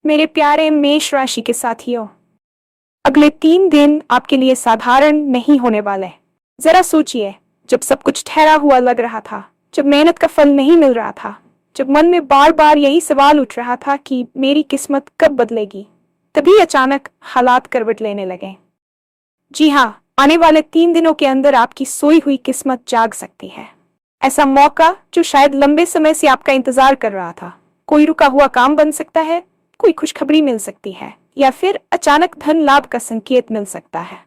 मेरे प्यारे मेष राशि के साथियों, अगले 3 दिन आपके लिए साधारण नहीं होने वाले। जरा सोचिए, जब सब कुछ ठहरा हुआ लग रहा था, जब मेहनत का फल नहीं मिल रहा था, जब मन में बार बार यही सवाल उठ रहा था कि मेरी किस्मत कब बदलेगी, तभी अचानक हालात करवट लेने लगे। जी हाँ, आने वाले 3 दिनों के अंदर आपकी सोई हुई किस्मत जाग सकती है। ऐसा मौका जो शायद लंबे समय से आपका इंतजार कर रहा था। कोई रुका हुआ काम बन सकता है, कोई खुशखबरी मिल सकती है, या फिर अचानक धन लाभ का संकेत मिल सकता है।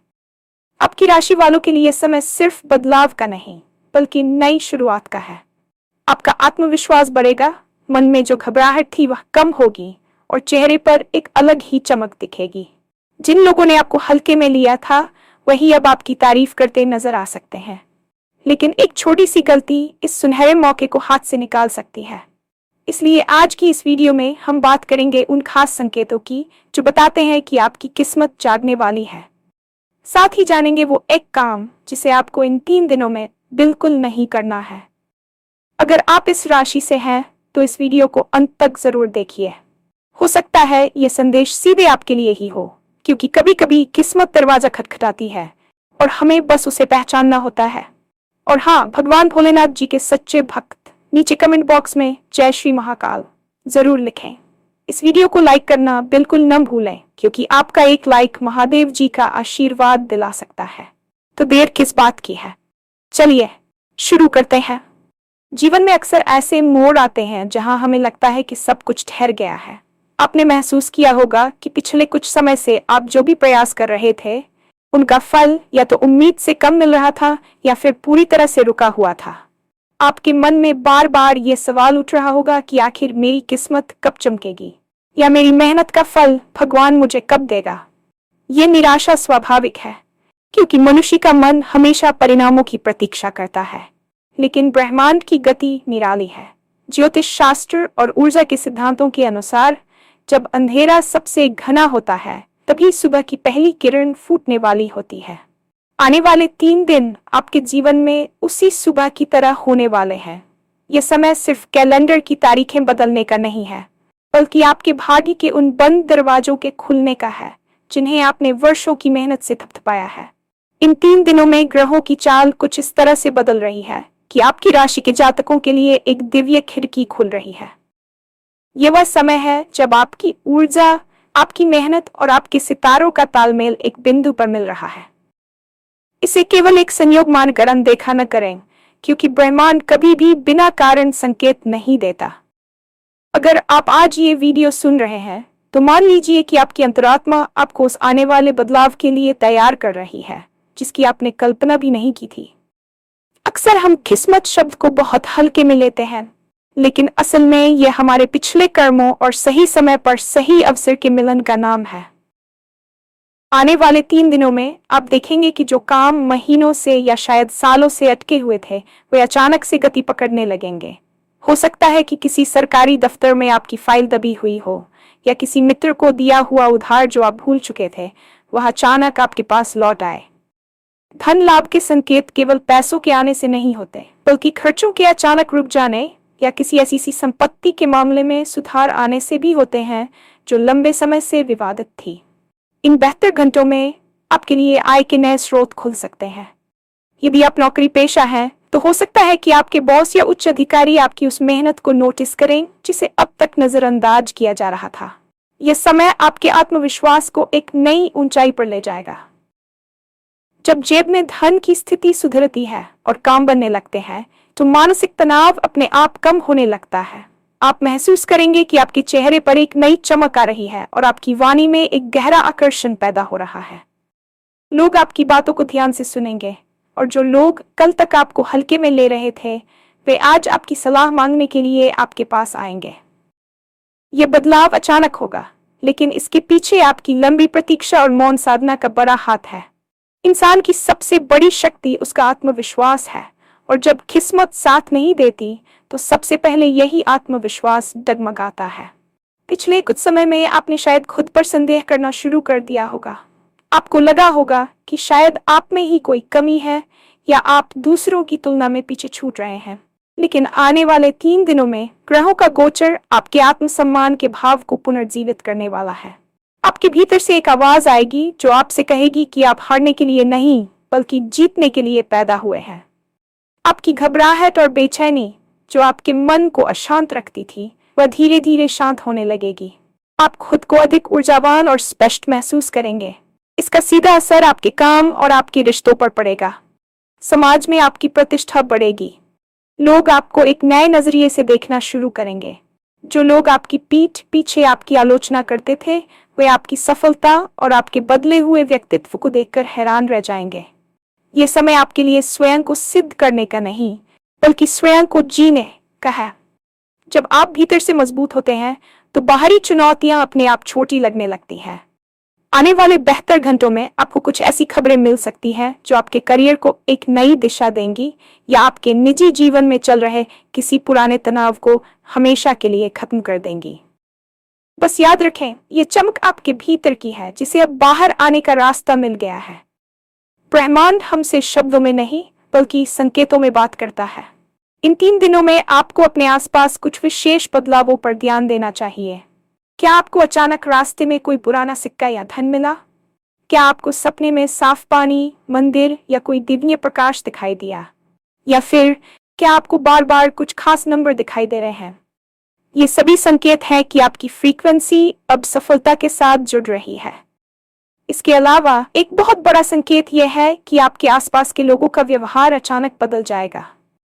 आपकी राशि वालों के लिए समय सिर्फ बदलाव का नहीं, बल्कि नई शुरुआत का है। आपका आत्मविश्वास बढ़ेगा, मन में जो घबराहट थी वह कम होगी और चेहरे पर एक अलग ही चमक दिखेगी। जिन लोगों ने आपको हल्के में लिया था, वही अब आपकी तारीफ करते नजर आ सकते हैं। लेकिन एक छोटी सी गलती इस सुनहरे मौके को हाथ से निकाल सकती है। इसलिए आज की इस वीडियो में हम बात करेंगे उन खास संकेतों की जो बताते हैं कि आपकी किस्मत जागने वाली है। साथ ही जानेंगे वो एक काम जिसे आपको इन 3 दिनों में बिल्कुल नहीं करना है। अगर आप इस राशि से हैं तो इस वीडियो को अंत तक जरूर देखिए। हो सकता है ये संदेश सीधे आपके लिए ही हो, क्योंकि कभी कभी किस्मत दरवाजा खटखटाती है और हमें बस उसे पहचानना होता है। और हाँ, भगवान भोलेनाथ जी के सच्चे भक्त नीचे कमेंट बॉक्स में जय श्री महाकाल जरूर लिखें। इस वीडियो को लाइक करना बिल्कुल न भूलें, क्योंकि आपका एक लाइक महादेव जी का आशीर्वाद दिला सकता है। तो देर किस बात की है, चलिए शुरू करते हैं। जीवन में अक्सर ऐसे मोड़ आते हैं जहां हमें लगता है कि सब कुछ ठहर गया है। आपने महसूस किया होगा कि पिछले कुछ समय से आप जो भी प्रयास कर रहे थे, उनका फल या तो उम्मीद से कम मिल रहा था या फिर पूरी तरह से रुका हुआ था। आपके मन में बार बार ये सवाल उठ रहा होगा कि आखिर मेरी किस्मत कब चमकेगी, या मेरी मेहनत का फल भगवान मुझे कब देगा। ये निराशा स्वाभाविक है, क्योंकि मनुष्य का मन हमेशा परिणामों की प्रतीक्षा करता है। लेकिन ब्रह्मांड की गति निराली है। ज्योतिष शास्त्र और ऊर्जा के सिद्धांतों के अनुसार जब अंधेरा सबसे घना होता है, तभी सुबह की पहली किरण फूटने वाली होती है। आने वाले 3 दिन आपके जीवन में उसी सुबह की तरह होने वाले हैं। यह समय सिर्फ कैलेंडर की तारीखें बदलने का नहीं है, बल्कि आपके भाग्य के उन बंद दरवाजों के खुलने का है, जिन्हें आपने वर्षों की मेहनत से थपथपाया है। इन 3 दिनों में ग्रहों की चाल कुछ इस तरह से बदल रही है कि आपकी राशि के जातकों के लिए एक दिव्य खिड़की खुल रही है। यह वह समय है जब आपकी ऊर्जा, आपकी मेहनत और आपके सितारों का तालमेल एक बिंदु पर मिल रहा है। इसे केवल एक संयोग मानकर अनदेखा न करें, क्योंकि ब्रह्मांड कभी भी बिना कारण संकेत नहीं देता। अगर आप आज ये वीडियो सुन रहे हैं, तो मान लीजिए कि आपकी अंतरात्मा आपको उस आने वाले बदलाव के लिए तैयार कर रही है, जिसकी आपने कल्पना भी नहीं की थी। अक्सर हम किस्मत शब्द को बहुत हल्के में लेते हैं, लेकिन असल में यह हमारे पिछले कर्मों और सही समय पर सही अवसर के मिलन का नाम है। आने वाले 3 दिनों में आप देखेंगे कि जो काम महीनों से या शायद सालों से अटके हुए थे, वे अचानक से गति पकड़ने लगेंगे। हो सकता है कि किसी सरकारी दफ्तर में आपकी फाइल दबी हुई हो, या किसी मित्र को दिया हुआ उधार जो आप भूल चुके थे, वह अचानक आपके पास लौट आए। धन लाभ के संकेत केवल पैसों के आने से नहीं होते, बल्कि खर्चों के अचानक रुक जाने या किसी ऐसी संपत्ति के मामले में सुधार आने से भी होते हैं जो लंबे समय से विवादित थी। इन बेहतर घंटों में आपके लिए आय के नए स्रोत खुल सकते हैं। यदि आप नौकरी पेशा हैं, तो हो सकता है कि आपके बॉस या उच्च अधिकारी आपकी उस मेहनत को नोटिस करें जिसे अब तक नजरअंदाज किया जा रहा था। यह समय आपके आत्मविश्वास को एक नई ऊंचाई पर ले जाएगा। जब जेब में धन की स्थिति सुधरती है और काम बनने लगते हैं, तो मानसिक तनाव अपने आप कम होने लगता है। आप महसूस करेंगे कि आपके चेहरे पर एक नई चमक आ रही है और आपकी वाणी में एक गहरा आकर्षण पैदा हो रहा है। लोग आपकी बातों को ध्यान से सुनेंगे, और जो लोग कल तक आपको हल्के में ले रहे थे, वे आज आपकी सलाह मांगने के लिए आपके पास आएंगे। यह बदलाव अचानक होगा, लेकिन इसके पीछे आपकी लंबी प्रतीक्षा और मौन साधना का बड़ा हाथ है। इंसान की सबसे बड़ी शक्ति उसका आत्मविश्वास है, और जब किस्मत साथ नहीं देती, तो सबसे पहले यही आत्मविश्वास डगमगाता है। पिछले कुछ समय में आपने शायद खुद पर संदेह करना शुरू कर दिया होगा। आपको लगा होगा कि शायद आप में ही कोई कमी है, या आप दूसरों की तुलना में पीछे छूट रहे हैं। लेकिन आने वाले 3 दिनों में ग्रहों का गोचर आपके आत्मसम्मान के भाव को पुनर्जीवित करने वाला है। आपके भीतर से एक आवाज आएगी जो आपसे कहेगी कि आप हारने के लिए नहीं बल्कि जीतने के लिए पैदा हुए हैं। आपकी घबराहट और बेचैनी जो आपके मन को अशांत रखती थी वह धीरे धीरे शांत होने लगेगी। आप खुद को अधिक ऊर्जावान और स्पष्ट महसूस करेंगे। इसका सीधा असर आपके काम और आपके रिश्तों पर पड़ेगा। समाज में आपकी प्रतिष्ठा बढ़ेगी। लोग आपको एक नए नजरिए से देखना शुरू करेंगे। जो लोग आपकी पीठ पीछे आपकी आलोचना करते थे वे आपकी सफलता और आपके बदले हुए व्यक्तित्व को देखकर हैरान रह जाएंगे। ये समय आपके लिए स्वयं को सिद्ध करने का नहीं बल्कि स्वयं को जीने का है। जब आप भीतर से मजबूत होते हैं तो बाहरी चुनौतियां अपने आप छोटी लगने लगती हैं। आने वाले बेहतर घंटों में आपको कुछ ऐसी खबरें मिल सकती हैं जो आपके करियर को एक नई दिशा देंगी या आपके निजी जीवन में चल रहे किसी पुराने तनाव को हमेशा के लिए खत्म कर देंगी। बस याद रखें, ये चमक आपके भीतर की है जिसे अब बाहर आने का रास्ता मिल गया है। ब्रह्मांड हमसे शब्दों में नहीं बल्कि संकेतों में बात करता है। इन 3 दिनों में आपको अपने आसपास कुछ विशेष बदलावों पर ध्यान देना चाहिए। क्या आपको अचानक रास्ते में कोई पुराना सिक्का या धन मिला? क्या आपको सपने में साफ पानी, मंदिर या कोई दिव्य प्रकाश दिखाई दिया? या फिर क्या आपको बार बार कुछ खास नंबर दिखाई दे रहे हैं? ये सभी संकेत हैं कि आपकी फ्रीक्वेंसी अब सफलता के साथ जुड़ रही है। इसके अलावा एक बहुत बड़ा संकेत यह है कि आपके आसपास के लोगों का व्यवहार अचानक बदल जाएगा।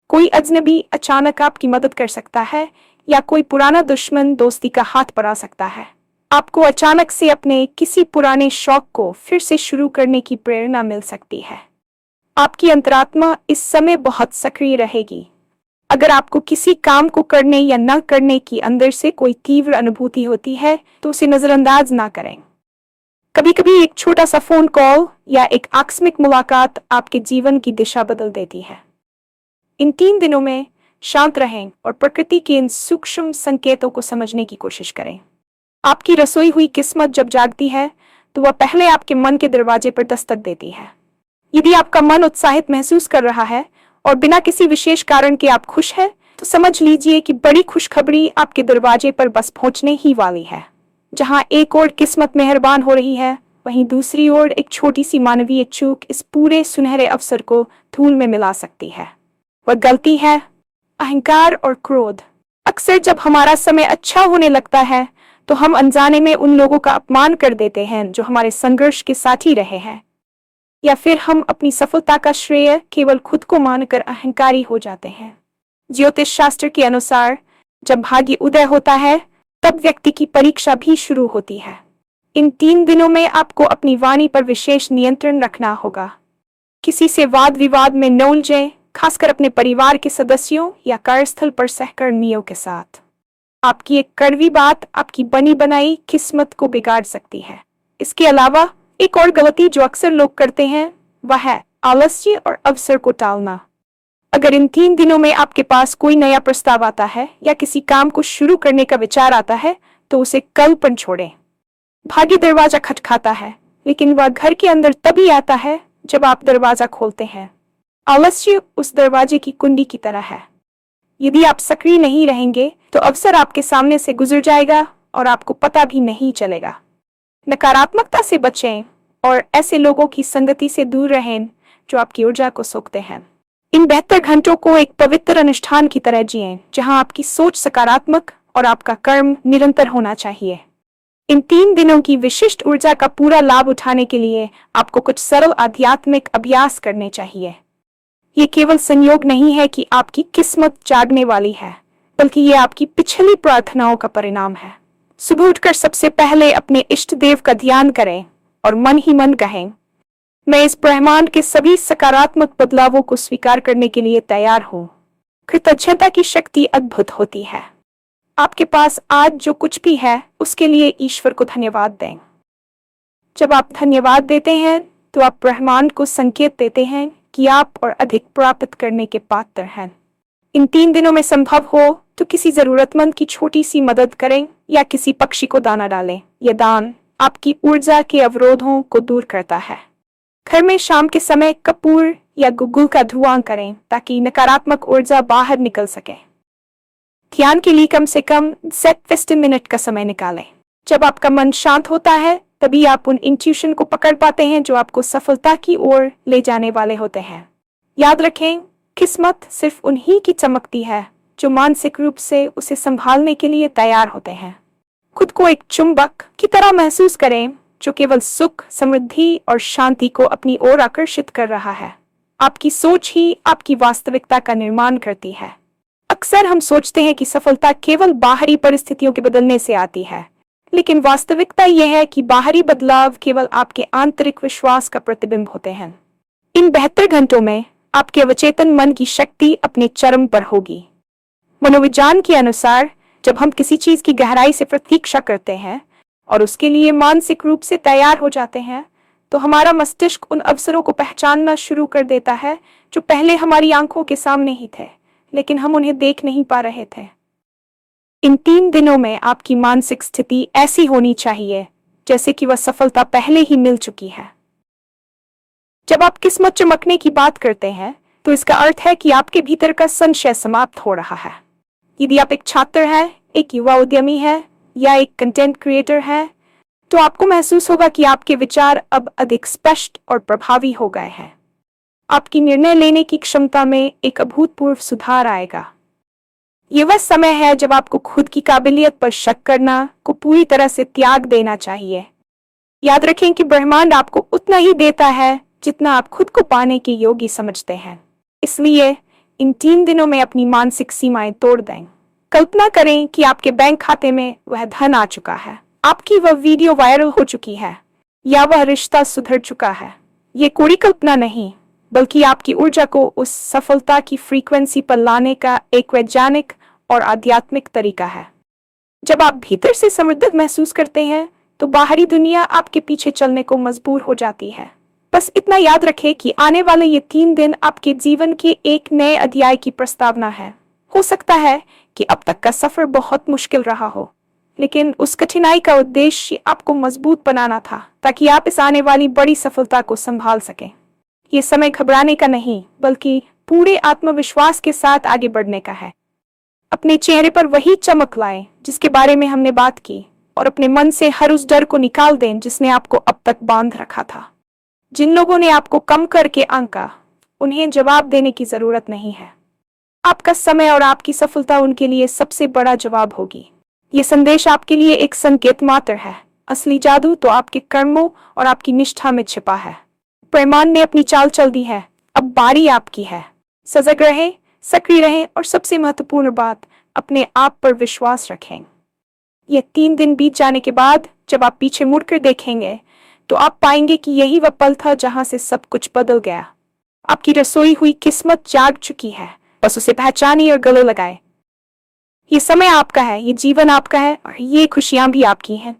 कोई अजनबी अचानक आपकी मदद कर सकता है या कोई पुराना दुश्मन दोस्ती का हाथ बढ़ा सकता है। आपको अचानक से अपने किसी पुराने शौक को फिर से शुरू करने की प्रेरणा मिल सकती है। आपकी अंतरात्मा इस समय बहुत सक्रिय रहेगी। अगर आपको किसी काम को करने या न करने की अंदर से कोई तीव्र अनुभूति होती है तो उसे नजरअंदाज ना करें। कभी कभी एक छोटा सा फोन कॉल या एक आकस्मिक मुलाकात आपके जीवन की दिशा बदल देती है। इन 3 दिनों में शांत रहें और प्रकृति के इन सूक्ष्म संकेतों को समझने की कोशिश करें। आपकी रसोई हुई किस्मत जब जागती है तो वह पहले आपके मन के दरवाजे पर दस्तक देती है। यदि आपका मन उत्साहित महसूस कर रहा है और बिना किसी विशेष कारण के आप खुश हैं, तो समझ लीजिए कि बड़ी खुशखबरी आपके दरवाजे पर बस पहुंचने ही वाली है। जहां एक ओर किस्मत मेहरबान हो रही है, वहीं दूसरी ओर एक छोटी सी मानवीय चूक इस पूरे सुनहरे अवसर को धूल में मिला सकती है। वह गलती है अहंकार और क्रोध। अक्सर जब हमारा समय अच्छा होने लगता है तो हम अनजाने में उन लोगों का अपमान कर देते हैं जो हमारे संघर्ष के साथी रहे हैं, या फिर हम अपनी सफलता का श्रेय केवल खुद को मानकर अहंकारी हो जाते हैं। ज्योतिष शास्त्र के अनुसार जब भाग्य उदय होता है तब व्यक्ति की परीक्षा भी शुरू होती है। इन 3 दिनों में आपको अपनी वाणी पर विशेष नियंत्रण रखना होगा। किसी से वाद विवाद में न उलझें, खासकर अपने परिवार के सदस्यों या कार्यस्थल पर सहकर्मियों के साथ। आपकी एक कड़वी बात आपकी बनी बनाई किस्मत को बिगाड़ सकती है। इसके अलावा एक और गलती जो अक्सर लोग करते हैं वह है आलस्य और अवसर को टालना। अगर इन 3 दिनों में आपके पास कोई नया प्रस्ताव आता है या किसी काम को शुरू करने का विचार आता है तो उसे कल पर छोड़ें। भाग्य दरवाजा खटखटाता है, लेकिन वह घर के अंदर तभी आता है जब आप दरवाजा खोलते हैं। आलस्य उस दरवाजे की कुंडी की तरह है। यदि आप सक्रिय नहीं रहेंगे तो अवसर आपके सामने से गुजर जाएगा और आपको पता भी नहीं चलेगा। नकारात्मकता से बचें और ऐसे लोगों की संगति से दूर रहें जो आपकी ऊर्जा को सोखते हैं। इन बेहतर घंटों को एक पवित्र अनुष्ठान की तरह जिएं, जहां आपकी सोच सकारात्मक और आपका कर्म निरंतर होना चाहिए। इन 3 दिनों की विशिष्ट ऊर्जा का पूरा लाभ उठाने के लिए आपको कुछ सरल आध्यात्मिक अभ्यास करने चाहिए। ये केवल संयोग नहीं है कि आपकी किस्मत जागने वाली है, बल्कि ये आपकी पिछली प्रार्थनाओं का परिणाम है। सुबह उठकर सबसे पहले अपने इष्ट देव का ध्यान करें और मन ही मन कहें, मैं इस ब्रह्मांड के सभी सकारात्मक बदलावों को स्वीकार करने के लिए तैयार हूँ। कृतज्ञता की शक्ति अद्भुत होती है। आपके पास आज जो कुछ भी है उसके लिए ईश्वर को धन्यवाद दें। जब आप धन्यवाद देते हैं तो आप ब्रह्मांड को संकेत देते हैं कि आप और अधिक प्राप्त करने के पात्र हैं। इन 3 दिनों में संभव हो तो किसी जरूरतमंद की छोटी सी मदद करें या किसी पक्षी को दाना डालें। यह दान आपकी ऊर्जा के अवरोधों को दूर करता है। घर में शाम के समय कपूर या गुग्गुल का धुआं करें ताकि नकारात्मक ऊर्जा बाहर निकल सके। ध्यान के लिए कम से कम 7 मिनट का समय निकालें। जब आपका मन शांत होता है तभी आप उन इंट्यूशन को पकड़ पाते हैं जो आपको सफलता की ओर ले जाने वाले होते हैं। याद रखें, किस्मत सिर्फ उन्हीं की चमकती है जो मानसिक रूप से उसे संभालने के लिए तैयार होते हैं। खुद को एक चुंबक की तरह महसूस करें जो केवल सुख, समृद्धि और शांति को अपनी ओर आकर्षित कर रहा है। आपकी सोच ही आपकी वास्तविकता का निर्माण करती है। अक्सर हम सोचते हैं कि सफलता केवल बाहरी परिस्थितियों के बदलने से आती है, लेकिन वास्तविकता यह है कि बाहरी बदलाव केवल आपके आंतरिक विश्वास का प्रतिबिंब होते हैं। इन 72 घंटों में आपके अवचेतन मन की शक्ति अपने चरम पर होगी। मनोविज्ञान के अनुसार जब हम किसी चीज की गहराई से प्रतीक्षा करते हैं और उसके लिए मानसिक रूप से तैयार हो जाते हैं, तो हमारा मस्तिष्क उन अवसरों को पहचानना शुरू कर देता है जो पहले हमारी आंखों के सामने ही थे, लेकिन हम उन्हें देख नहीं पा रहे थे। इन 3 दिनों में आपकी मानसिक स्थिति ऐसी होनी चाहिए जैसे कि वह सफलता पहले ही मिल चुकी है। जब आप किस्मत चमकने की बात करते हैं तो इसका अर्थ है कि आपके भीतर का संशय समाप्त हो रहा है। यदि आप एक छात्र हैं, एक युवा उद्यमी है या एक कंटेंट क्रिएटर है, तो आपको महसूस होगा कि आपके विचार अब अधिक स्पष्ट और प्रभावी हो गए हैं। आपकी निर्णय लेने की क्षमता में एक अभूतपूर्व सुधार आएगा। यह वह समय है जब आपको खुद की काबिलियत पर शक करना को पूरी तरह से त्याग देना चाहिए। याद रखें कि ब्रह्मांड आपको उतना ही देता है जितना आप खुद को पाने के योग्य समझते हैं। इसलिए इन 3 दिनों में अपनी मानसिक सीमाएं तोड़ दें। कल्पना करें कि आपके बैंक खाते में वह धन आ चुका है, आपकी वह वीडियो वायरल हो चुकी है या वह रिश्ता सुधर चुका है। ये कोई कल्पना नहीं, बल्कि आपकी ऊर्जा को उस सफलता की फ्रीक्वेंसी पर लाने का एक वैज्ञानिक और आध्यात्मिक तरीका है। जब आप भीतर से समृद्ध महसूस करते हैं तो बाहरी दुनिया आपके पीछे चलने को मजबूर हो जाती है। बस इतना याद रखें कि आने वाले ये 3 दिन आपके जीवन के एक नए अध्याय की प्रस्तावना है। हो सकता है कि अब तक का सफर बहुत मुश्किल रहा हो, लेकिन उस कठिनाई का उद्देश्य आपको मजबूत बनाना था ताकि आप इस आने वाली बड़ी सफलता को संभाल सकें। ये समय घबराने का नहीं, बल्कि पूरे आत्मविश्वास के साथ आगे बढ़ने का है। अपने चेहरे पर वही चमक लाएं जिसके बारे में हमने बात की, और अपने मन से हर उस डर को निकाल दें जिसने आपको अब तक बांध रखा था। जिन लोगों ने आपको कम करके आंका, उन्हें जवाब देने की जरूरत नहीं है। आपका समय और आपकी सफलता उनके लिए सबसे बड़ा जवाब होगी। ये संदेश आपके लिए एक संकेत मात्र है। असली जादू तो आपके कर्मों और आपकी निष्ठा में छिपा है। ब्रह्मांड ने अपनी चाल चल दी है, अब बारी आपकी है। सजग रहें, सक्रिय रहें और सबसे महत्वपूर्ण बात, अपने आप पर विश्वास रखें। ये 3 दिन बीत जाने के बाद जब आप पीछे मुड़कर देखेंगे तो आप पाएंगे कि यही वह पल था जहां से सब कुछ बदल गया। आपकी रसोई हुई किस्मत जाग चुकी है, बस उसे पहचानिए और गले लगाए। ये समय आपका है, ये जीवन आपका है और ये खुशियां भी आपकी हैं।